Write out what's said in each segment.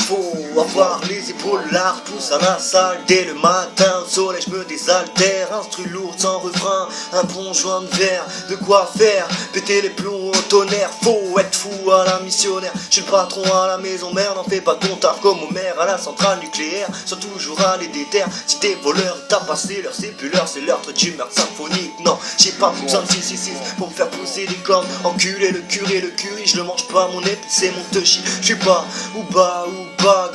faut avoir les épaules larges, pousse à la salle dès le matin. Au soleil je me désaltère, instru lourd sans refrain, un bon joint de verre, de quoi faire, péter les plombs au tonnerre. Faut être fou à la missionnaire, je suis le patron à la maison mère. N'en fais pas ton taf comme au maire à la centrale nucléaire. Sois toujours à les déterre, si t'es voleur t'as passé l'heure, c'est plus l'heure, c'est l'heure du meurtre symphonique. Non, j'ai pas besoin de 666 pour me faire pousser des cornes. Enculé le curé, le curry, je le mange pas, mon épice c'est mon touchy. Je suis pas ou bas,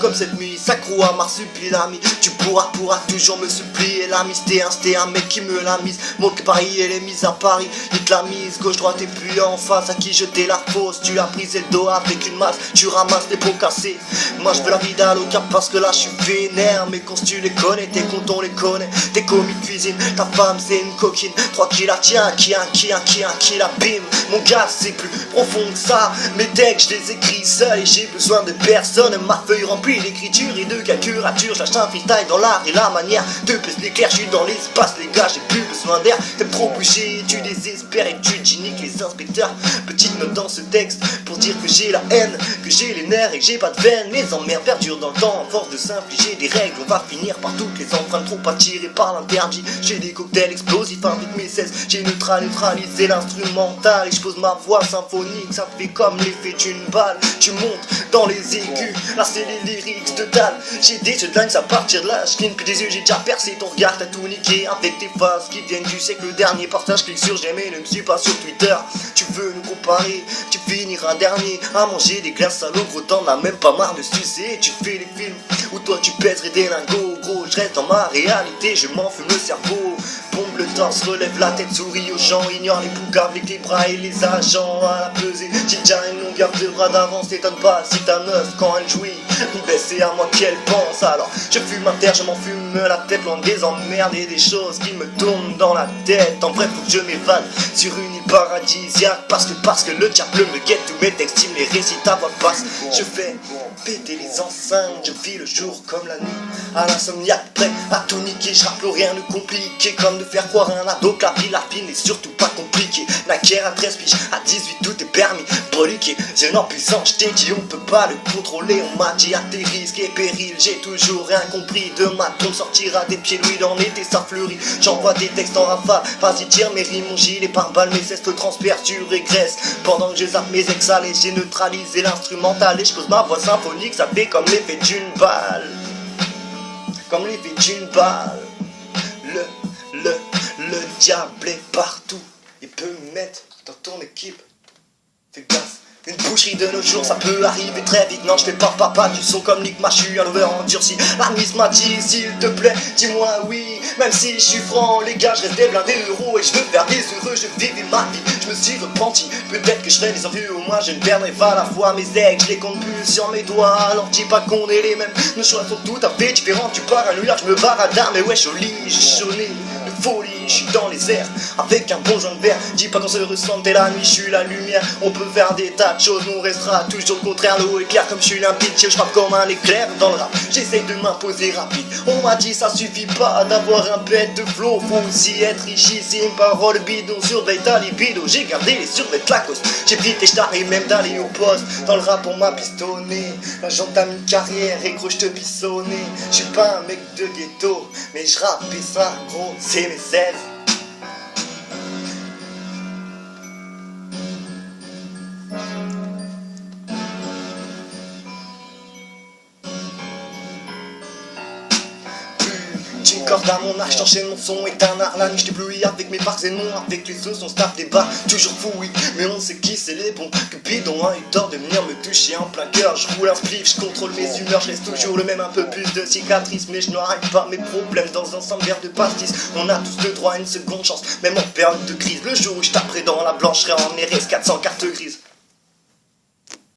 comme cette nuit, s'accro à marsupilami. Tu pourras toujours me supplier la mise. T'es un mec qui me la mise. Mon que Paris, elle est mise à Paris. Il te la mise, gauche, droite et puis en face. À qui jeter la fausse, tu as brisé le dos avec une masse. Tu ramasses des pots cassés. Moi je veux la vie d'Aloca parce que là je suis vénère. Mes cons tu les connais, tes comptes on les connaît. Tes commis de cuisine, ta femme c'est une coquine. 3 qui la tient, qui la bim. Mon gars c'est plus profond que ça. Mes textes je les écris seul et j'ai besoin de personne. Ma feuille remplie d'écriture et de calculature. J'lâche un freestyle dans l'art et la manière de pèse l'éclair. Je suis dans l'espace les gars, j'ai plus besoin d'air. T'aimes trop bouger, tu désespères et tu niques les inspecteurs. Petite note dans ce texte pour dire que j'ai la haine, que j'ai les nerfs et que j'ai pas de veine. Les emmerdes perdurent dans le temps, à force de s'infliger des règles. On va finir par toutes les empreintes trop attirées par l'interdit. J'ai des cocktails explosifs avec mes 16. J'ai neutralisé l'instrumental et je pose ma voix symphonique. Ça fait comme l'effet d'une balle. Tu montes dans les aigus, là c'est les lyrics de dalle. J'ai des deadlines à partir de là. Je cligne plus des yeux, j'ai déjà percé ton regard. T'as tout niqué avec tes phases qui viennent du siècle dernier. Partage, clique sur j'aime et ne me suis pas sur Twitter. Tu veux nous comparer, tu finiras dernier à manger des glaces à l'eau. Gros t'en as même pas marre de sucer. Tu fais les films où toi tu pèserais des lingots. Gros je reste dans ma réalité, je m'en fume le cerveau. Pompe le torse, relève la tête, souris aux gens. Ignore les boucs avec les bras et les agents à la pesée. J'ai déjà une longueur de bras d'avance, t'étonne pas si ta meuf quand elle jouit. Ben c'est à moi qu'elle pense alors. Je fume un terre, je m'en fume la tête. Loin des emmerdes et des choses qui me tournent dans la tête. En bref faut que je m'évade sur une île paradisiaque. Parce que le diable me guette. Tous mes textes il me les récite à voix basse. Je fais péter les enceintes, je vis le jour comme la nuit. À l'insomniaque prêt à tout niquer. Je rappelle rien de compliqué, comme de faire croire à un ado que la vie n'est surtout pas compliquée. Naguère à 13 piges, à 18 tout est permis. Broliqué, j'ai un puissant, je t'ai dit on peut pas le contrôler. On m'a dit à tes risques et périls, j'ai toujours rien compris. De ma tombe sortira des pieds louis dans l'été ça fleurit. J'envoie des textes en rafale, vas-y tire mes rimes, mon gilet par balle. Mes cestes transpercent, tu régresses. Pendant que je zappe mes exhalés, j'ai neutralisé l'instrumental. Et je pose ma voix symphonique, ça fait comme l'effet d'une balle. Comme l'effet d'une balle. Le diable est partout. Il peut me mettre dans ton équipe. Fais gaffe. Une boucherie de nos jours, ça peut arriver très vite. Non, je fais pas papa du son comme Nick, je suis un over endurci. La miss m'a dit, s'il te plaît, dis-moi oui. Même si je suis franc, les gars, je reste des blindés euros. Et je veux faire des heureux, je vivais ma vie. Je me suis repenti, peut-être que je ferai des envies. Au moins je ne perdrai pas la foi. Mes ex, je les compte plus sur mes doigts. Alors dis pas qu'on est les mêmes, nos choix sont tout à fait différents. Tu pars à New York, je me barre à Dar. Mais wesh au lit, j'ai chôné de folie. Je suis dans les airs, avec un bon joint de verre. Dis pas qu'on se ressent, t'es la nuit, je suis la lumière. On peut faire des tas de choses, mais on restera toujours le contraire. L'eau est claire comme je suis limpide, je frappe comme un éclair dans le rap. J'essaye de m'imposer rapide. On m'a dit ça suffit pas d'avoir un bête de flow. Faut aussi être richissime, parole bidon. Surveille ta libido, j'ai gardé les survêtements Lacoste. J'ai vite et j't'arrive même d'aller au poste. Dans le rap on m'a pistonné, la j'entame une carrière et gros j'te pissonné. J'suis pas un mec de ghetto, mais j'rappe et ça gros c'est mes ailes. Une corde à mon arc, j'enchaîne mon son est un art. La nuit j't'éblouis avec mes barques et non avec les os. On se tape des barres, toujours fou oui. Mais on sait qui c'est les bons. Cupidon, hein, il tort de venir me toucher en plein cœur. Je roule un spliff, je contrôle mes humeurs. Je laisse toujours le même, un peu plus de cicatrices. Mais je n'arrête pas mes problèmes dans un sang verre de pastis. On a tous le droit à une seconde chance, même en période de crise. Le jour où je taperai dans la blanche, je serai en RS 400 carte grise.